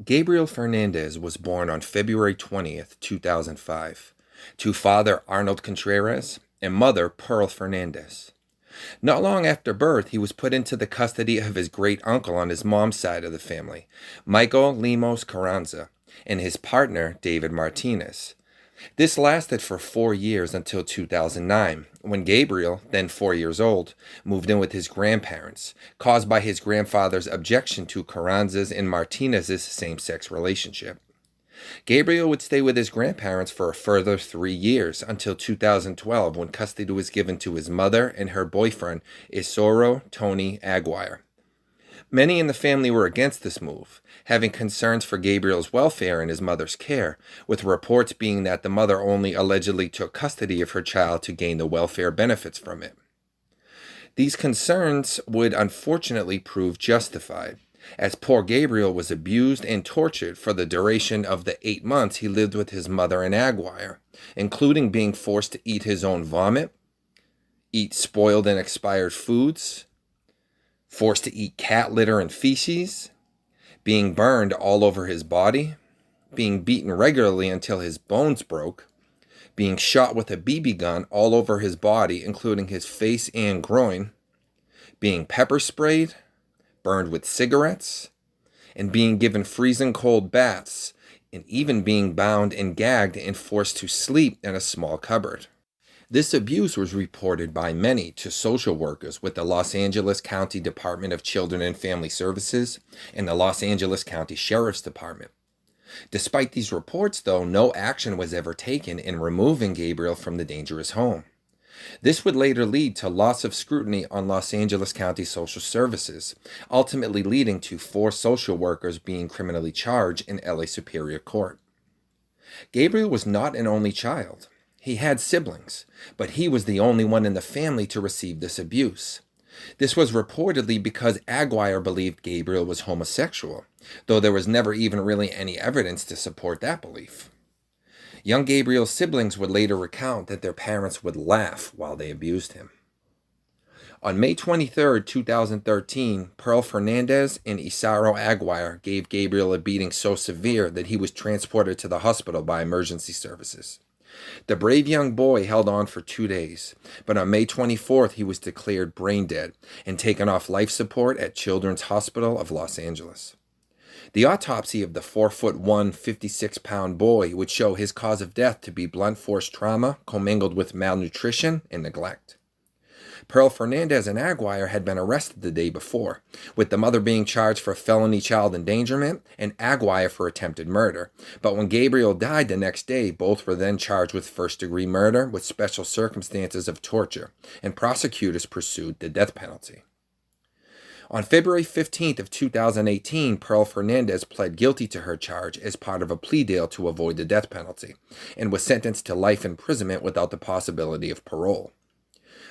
Gabriel Fernandez was born on February 20th, 2005, to father Arnold Contreras and mother Pearl Fernandez. Not long after birth, he was put into the custody of his great uncle on his mom's side of the family, Michael Lemos Carranza, and his partner, David Martinez. This lasted for 4 years until 2009, when Gabriel, then 4 years old, moved in with his grandparents, caused by his grandfather's objection to Carranza's and Martinez's same-sex relationship. Gabriel would stay with his grandparents for a further 3 years until 2012, when custody was given to his mother and her boyfriend, Isauro Tony Aguirre. Many in the family were against this move, having concerns for Gabriel's welfare and his mother's care, with reports being that the mother only allegedly took custody of her child to gain the welfare benefits from it. These concerns would unfortunately prove justified, as poor Gabriel was abused and tortured for the duration of the 8 months he lived with his mother and Aguirre, including being forced to eat his own vomit, eat spoiled and expired foods, forced to eat cat litter and feces, being burned all over his body, being beaten regularly until his bones broke, being shot with a BB gun all over his body, including his face and groin, being pepper sprayed, burned with cigarettes, and being given freezing cold baths, and even being bound and gagged and forced to sleep in a small cupboard. This abuse was reported by many to social workers with the Los Angeles County Department of Children and Family Services and the Los Angeles County Sheriff's Department. Despite these reports, though, no action was ever taken in removing Gabriel from the dangerous home. This would later lead to loss of scrutiny on Los Angeles County Social Services, ultimately leading to 4 social workers being criminally charged in LA Superior Court. Gabriel was not an only child. He had siblings, but he was the only one in the family to receive this abuse. This was reportedly because Aguirre believed Gabriel was homosexual, though there was never even really any evidence to support that belief. Young Gabriel's siblings would later recount that their parents would laugh while they abused him. On May 23, 2013, Pearl Fernandez and Isauro Aguirre gave Gabriel a beating so severe that he was transported to the hospital by emergency services. The brave young boy held on for 2 days, but on May 24th he was declared brain dead and taken off life support at Children's Hospital of Los Angeles. The autopsy of the 4'1", 56-pound boy would show his cause of death to be blunt force trauma commingled with malnutrition and neglect. Pearl Fernandez and Aguirre had been arrested the day before, with the mother being charged for felony child endangerment and Aguirre for attempted murder. But when Gabriel died the next day, both were then charged with first-degree murder with special circumstances of torture, and prosecutors pursued the death penalty. On February 15th of 2018, Pearl Fernandez pled guilty to her charge as part of a plea deal to avoid the death penalty, and was sentenced to life imprisonment without the possibility of parole.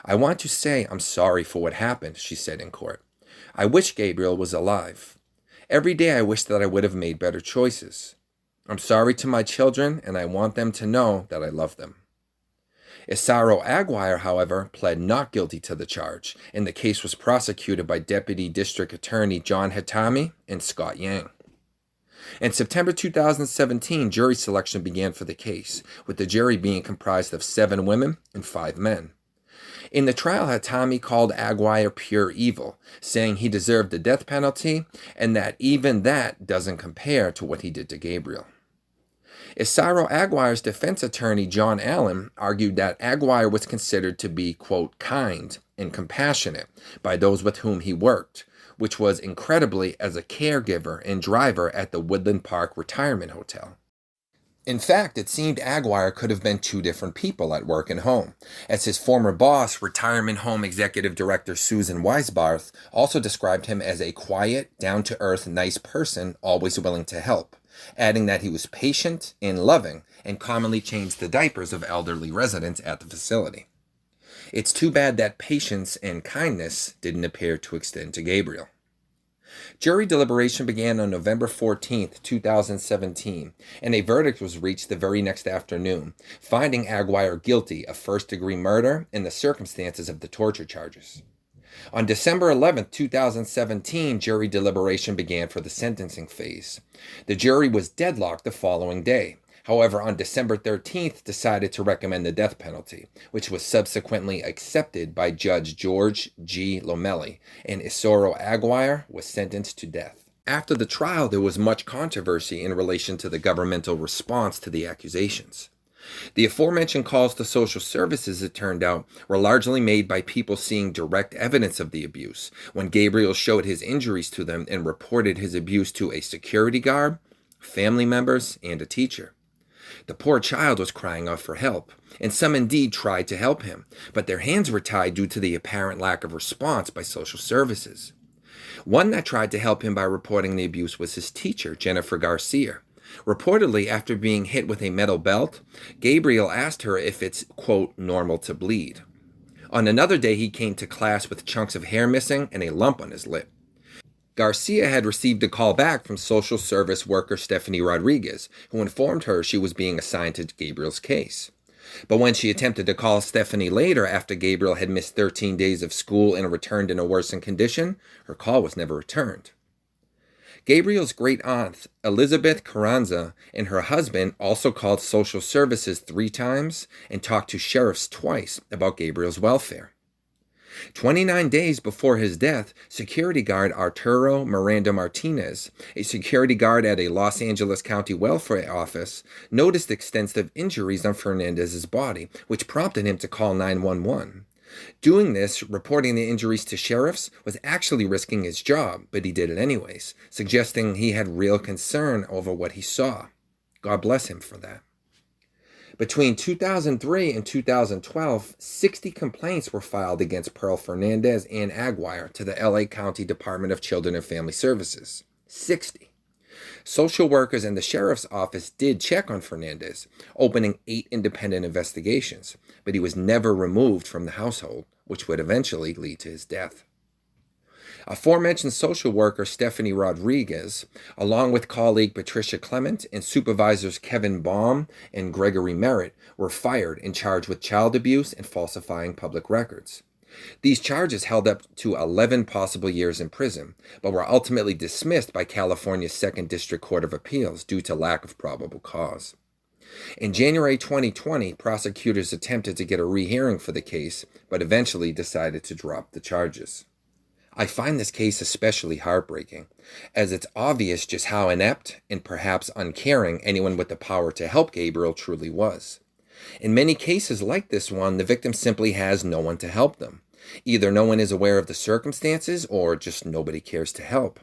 "I want to say I'm sorry for what happened," she said in court. "I wish Gabriel was alive. Every day I wish that I would have made better choices. I'm sorry to my children, and I want them to know that I love them." Isauro Aguirre, however, pled not guilty to the charge, and the case was prosecuted by Deputy District Attorney John Hatami and Scott Yang. In September 2017, jury selection began for the case, with the jury being comprised of 7 women and 5 men. In the trial, Hatami called Aguirre pure evil, saying he deserved the death penalty and that even that doesn't compare to what he did to Gabriel. Isauro Aguirre's defense attorney, John Allen, argued that Aguirre was considered to be, quote, kind and compassionate by those with whom he worked, which was incredibly as a caregiver and driver at the Woodland Park Retirement Hotel. In fact, it seemed Aguirre could have been 2 different people at work and home, as his former boss, retirement home executive director Susan Weisbarth, also described him as a quiet, down-to-earth, nice person always willing to help, adding that he was patient and loving and commonly changed the diapers of elderly residents at the facility. It's too bad that patience and kindness didn't appear to extend to Gabriel. Jury deliberation began on November 14, 2017, and a verdict was reached the very next afternoon, finding Aguirre guilty of first-degree murder and the circumstances of the torture charges. On December 11th, 2017, jury deliberation began for the sentencing phase. The jury was deadlocked the following day. However, on December 13th, decided to recommend the death penalty, which was subsequently accepted by Judge George G. Lomelli, and Isauro Aguirre was sentenced to death. After the trial, there was much controversy in relation to the governmental response to the accusations. The aforementioned calls to social services, it turned out, were largely made by people seeing direct evidence of the abuse, when Gabriel showed his injuries to them and reported his abuse to a security guard, family members, and a teacher. The poor child was crying out for help, and some indeed tried to help him, but their hands were tied due to the apparent lack of response by social services. One that tried to help him by reporting the abuse was his teacher, Jennifer Garcia. Reportedly, after being hit with a metal belt, Gabriel asked her if it's, quote, normal to bleed. On another day, he came to class with chunks of hair missing and a lump on his lip. Garcia had received a call back from social service worker Stephanie Rodriguez, who informed her she was being assigned to Gabriel's case. But when she attempted to call Stephanie later after Gabriel had missed 13 days of school and returned in a worsened condition, her call was never returned. Gabriel's great-aunt, Elizabeth Carranza, and her husband also called social services 3 times and talked to sheriffs twice about Gabriel's welfare. 29 days before his death, security guard Arturo Miranda Martinez, a security guard at a Los Angeles County welfare office, noticed extensive injuries on Fernandez's body, which prompted him to call 911. Doing this, reporting the injuries to sheriffs, was actually risking his job, but he did it anyways, suggesting he had real concern over what he saw. God bless him for that. Between 2003 and 2012, 60 complaints were filed against Pearl Fernandez and Aguirre to the LA County Department of Children and Family Services. 60. Social workers and the sheriff's office did check on Fernandez, opening 8 independent investigations, but he was never removed from the household, which would eventually lead to his death. Aforementioned social worker Stephanie Rodriguez, along with colleague Patricia Clement and supervisors Kevin Baum and Gregory Merritt, were fired and charged with child abuse and falsifying public records. These charges held up to 11 possible years in prison, but were ultimately dismissed by California's 2nd District Court of Appeals due to lack of probable cause. In January 2020, prosecutors attempted to get a rehearing for the case, but eventually decided to drop the charges. I find this case especially heartbreaking, as it's obvious just how inept and perhaps uncaring anyone with the power to help Gabriel truly was. In many cases like this one, the victim simply has no one to help them. Either no one is aware of the circumstances or just nobody cares to help.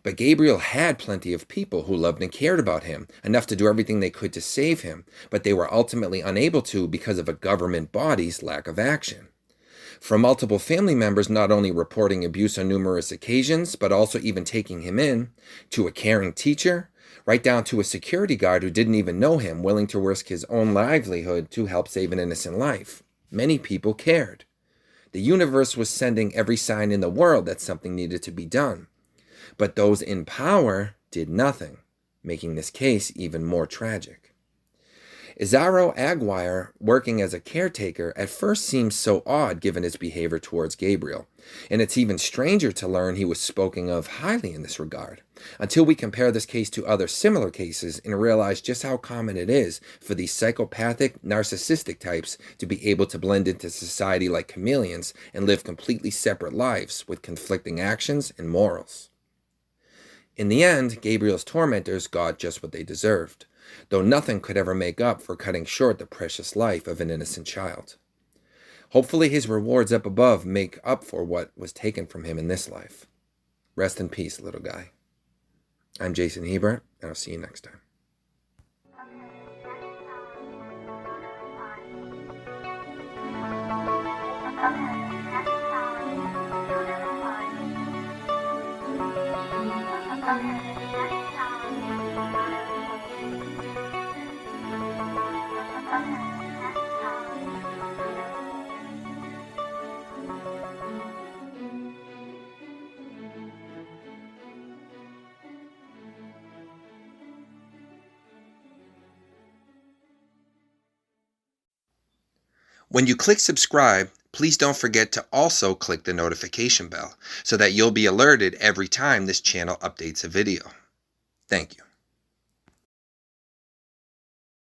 But Gabriel had plenty of people who loved and cared about him, enough to do everything they could to save him, but they were ultimately unable to because of a government body's lack of action. From multiple family members not only reporting abuse on numerous occasions, but also even taking him in, to a caring teacher, right down to a security guard who didn't even know him, willing to risk his own livelihood to help save an innocent life. Many people cared. The universe was sending every sign in the world that something needed to be done. But those in power did nothing, making this case even more tragic. Isauro Aguirre, working as a caretaker, at first seems so odd given his behavior towards Gabriel, and it's even stranger to learn he was spoken of highly in this regard, until we compare this case to other similar cases and realize just how common it is for these psychopathic, narcissistic types to be able to blend into society like chameleons and live completely separate lives with conflicting actions and morals. In the end, Gabriel's tormentors got just what they deserved, though nothing could ever make up for cutting short the precious life of an innocent child. Hopefully his rewards up above make up for what was taken from him in this life. Rest in peace, little guy. I'm Jason Hebert, and I'll see you next time. When you click subscribe, please don't forget to also click the notification bell so that you'll be alerted every time this channel updates a video. Thank you.